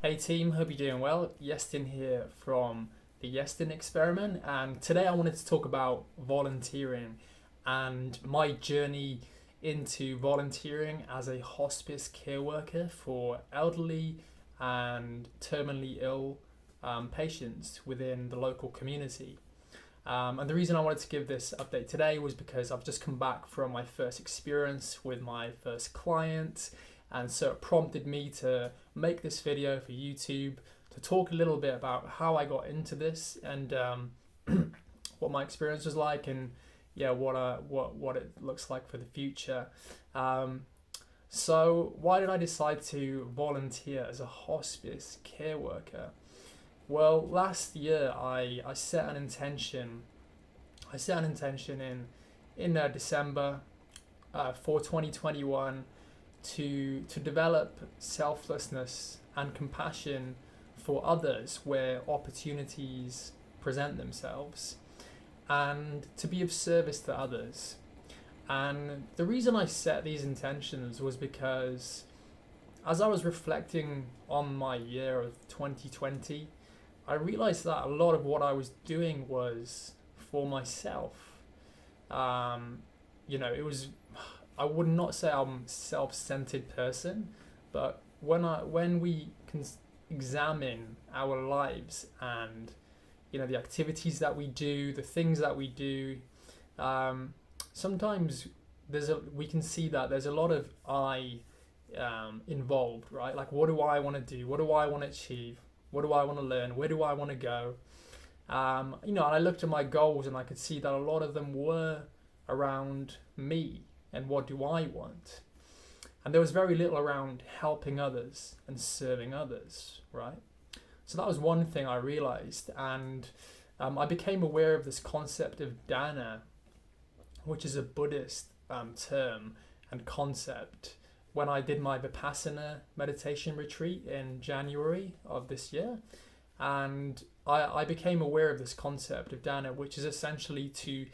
Hey team, hope you're doing well. Yestin here from the Yestin Experiment, and today I wanted to talk about volunteering and my journey into volunteering as a hospice care worker for elderly and terminally ill patients within the local community. And the reason I wanted to give this update today was because I've just come back from my first experience with my first client, and so it prompted me to make this video for YouTube to talk a little bit about how I got into this and what my experience was like, and what it looks like for the future. So why did I decide to volunteer as a hospice care worker? Well, last year I set an intention. I set an intention in December for 2021 to develop selflessness and compassion for others where opportunities present themselves, and to be of service to others. And the reason I set these intentions was because as I was reflecting on my year of 2020, I realized that a lot of what I was doing was for myself. It was, I would not say I'm a self-centered person, but when we can examine our lives and the activities that we do, the things that we do, sometimes we can see that there's a lot of I involved, right? Like, what do I want to do? What do I want to achieve? What do I want to learn? Where do I want to go? And I looked at my goals and I could see that a lot of them were around me and what do I want. And there was very little around helping others and serving others, right? So that was one thing I realized. And I became aware of this concept of Dāna, which is a Buddhist term and concept, when I did my Vipassana meditation retreat in January of this year. And I became aware of this concept of Dāna, which is essentially to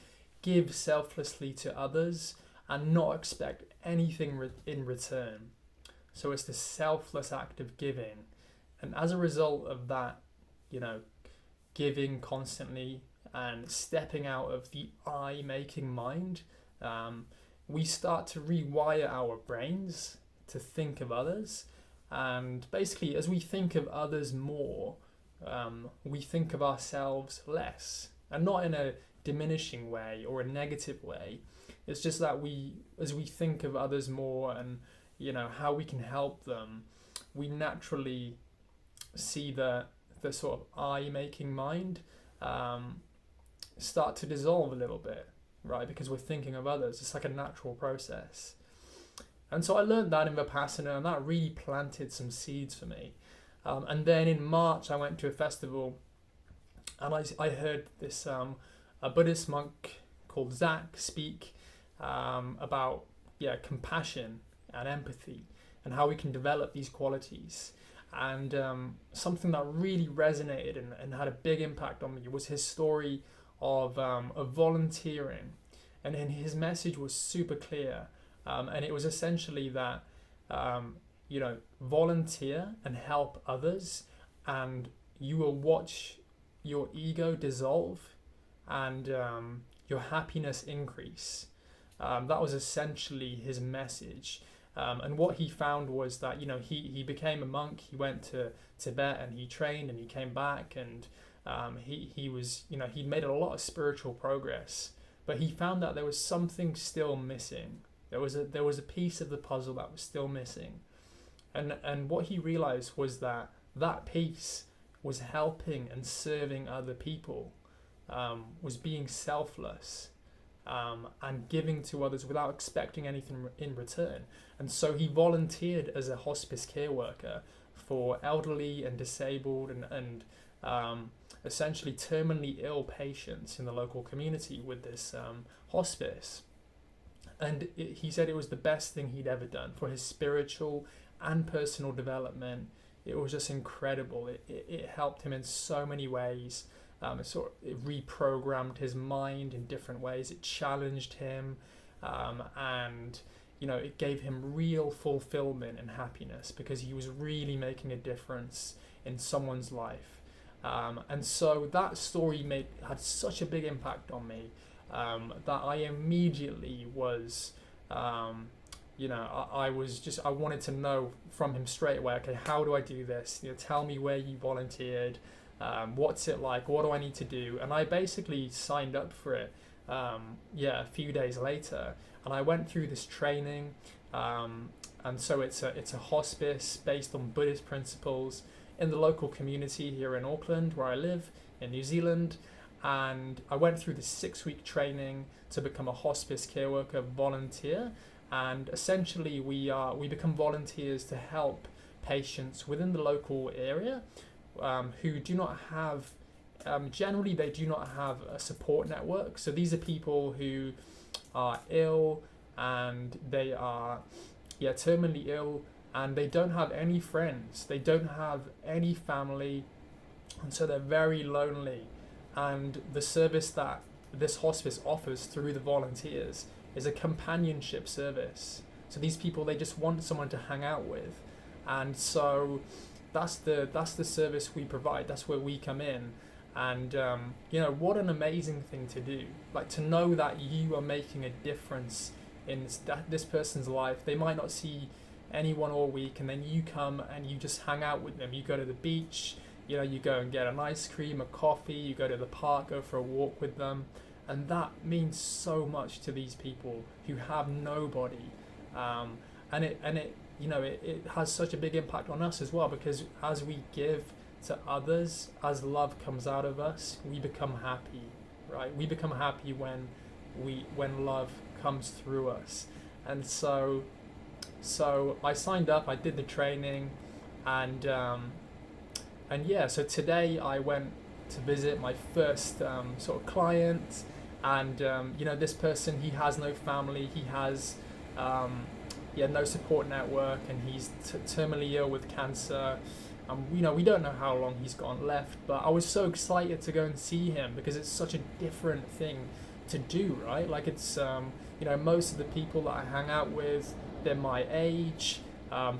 give selflessly to others and not expect anything in return. So it's the selfless act of giving. And as a result of that, giving constantly and stepping out of the I-making mind, we start to rewire our brains to think of others. And basically, as we think of others more, we think of ourselves less, and not in a diminishing way or a negative way. It's just that as we think of others more and how we can help them, we naturally see the sort of I-making mind start to dissolve a little bit, right? Because we're thinking of others. It's like a natural process. And so I learned that in Vipassana, and that really planted some seeds for me. And then in March, I went to a festival, and I heard this a Buddhist monk called Zach speak about compassion and empathy and how we can develop these qualities. And something that really resonated and had a big impact on me was his story of volunteering. And then his message was super clear. And it was essentially that, volunteer and help others, and you will watch your ego dissolve and your happiness increase. That was essentially his message. And what he found was that, he became a monk, he went to Tibet and he trained and he came back, and he was, he made a lot of spiritual progress, but he found that there was something still missing. There was a piece of the puzzle that was still missing. And what he realized was that piece was helping and serving other people, was being selfless, and giving to others without expecting anything in return. And so he volunteered as a hospice care worker for elderly and disabled and essentially terminally ill patients in the local community with this hospice. And he said it was the best thing he'd ever done for his spiritual and personal development. It was just incredible. It helped him in so many ways. It reprogrammed his mind in different ways. It challenged him, and it gave him real fulfillment and happiness because he was really making a difference in someone's life. And so that story had such a big impact on me, that I immediately was, I wanted to know from him straight away, okay, how do I do this? Tell me where you volunteered, what's it like, what do I need to do? And I basically signed up for it, a few days later, and I went through this training, and so it's a hospice based on Buddhist principles in the local community here in Auckland, where I live in New Zealand. And I went through this 6-week training to become a hospice care worker volunteer. And essentially we become volunteers to help patients within the local area, who do not have, generally they do not have a support network. So these are people who are ill, and they are terminally ill, and they don't have any friends, they don't have any family, and so they're very lonely. And the service that this hospice offers through the volunteers is a companionship service. So these people, they just want someone to hang out with, and so that's the service we provide. That's where we come in. And what an amazing thing to do, like to know that you are making a difference in this person's life. They might not see anyone all week, and then you come and you just hang out with them. You go to the beach, you go and get an ice cream, a coffee, you go to the park, go for a walk with them. And that means so much to these people who have nobody. And it has such a big impact on us as well, because as we give to others, as love comes out of us, we become happy, right? We become happy when love comes through us. And so I signed up, I did the training, and so today I went to visit my first sort of client. And this person, he has no family, he has no support network, and he's terminally ill with cancer. We don't know how long he's got left, but I was so excited to go and see him because it's such a different thing to do, right? Like it's most of the people that I hang out with, they're my age,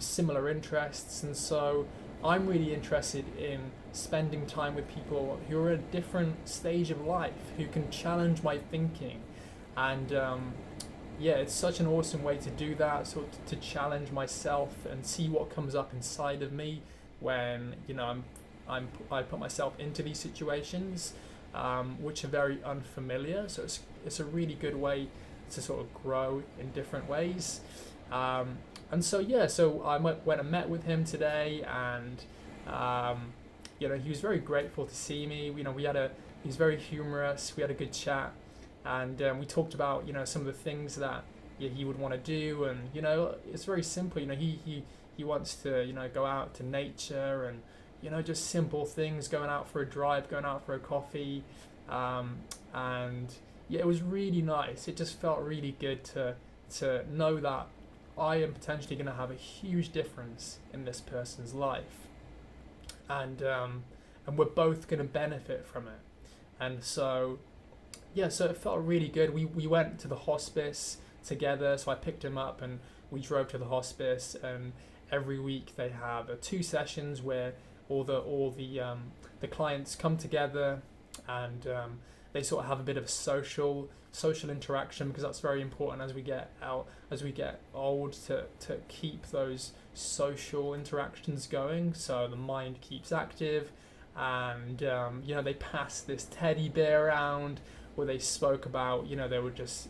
similar interests, and so I'm really interested in spending time with people who are at a different stage of life, who can challenge my thinking. And it's such an awesome way to do that, sort of to challenge myself and see what comes up inside of me when I put myself into these situations, which are very unfamiliar. So it's a really good way to sort of grow in different ways. So I went and met with him today, and he was very grateful to see me. He's very humorous. We had a good chat, and we talked about some of the things that he would want to do, and it's very simple. He wants to go out to nature, and just simple things, going out for a drive, going out for a coffee, it was really nice. It just felt really good to know that I am potentially going to have a huge difference in this person's life, and we're both going to benefit from it. And so it felt really good. We went to the hospice together, so I picked him up and we drove to the hospice, and every week they have 2 sessions where all the clients come together, and they sort of have a bit of a social interaction, because that's very important as we get old, to keep those social interactions going, so the mind keeps active. And they passed this teddy bear around where they spoke about, they would just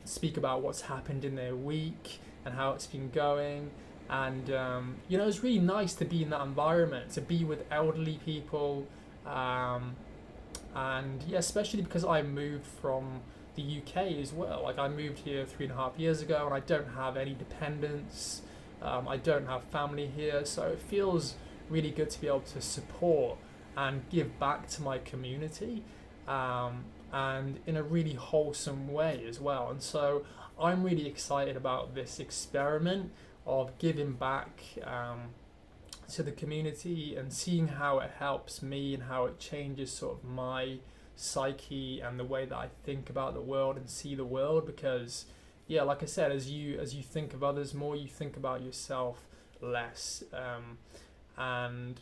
speak about what's happened in their week and how it's been going. And it was really nice to be in that environment, to be with elderly people, especially because I moved from the UK as well. Like I moved here 3.5 years ago, and I don't have any dependents. I don't have family here, so it feels really good to be able to support and give back to my community, and in a really wholesome way as well. And so I'm really excited about this experiment of giving back to the community and seeing how it helps me and how it changes sort of my psyche and the way that I think about the world and see the world. Because yeah, like I said, as you think of others more, you think about yourself less. And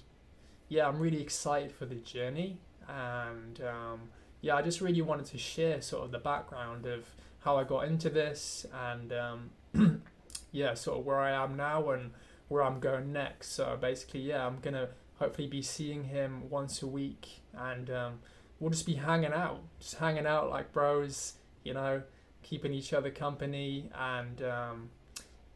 yeah, I'm really excited for the journey. And yeah, I just really wanted to share sort of the background of how I got into this, and yeah, sort of where I am now and where I'm going next. So basically, yeah, I'm gonna hopefully be seeing him once a week, and we'll just be just hanging out like bros, you know, keeping each other company, and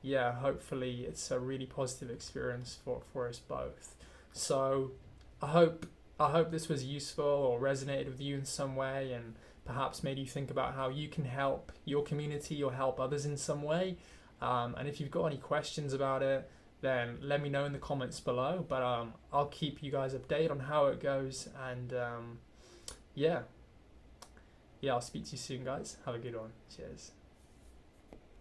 yeah, hopefully it's a really positive experience for us both. So I hope this was useful or resonated with you in some way, and perhaps made you think about how you can help your community or help others in some way. And if you've got any questions about it, then let me know in the comments below. But I'll keep you guys updated on how it goes. And yeah, I'll speak to you soon, guys. Have a good one. Cheers.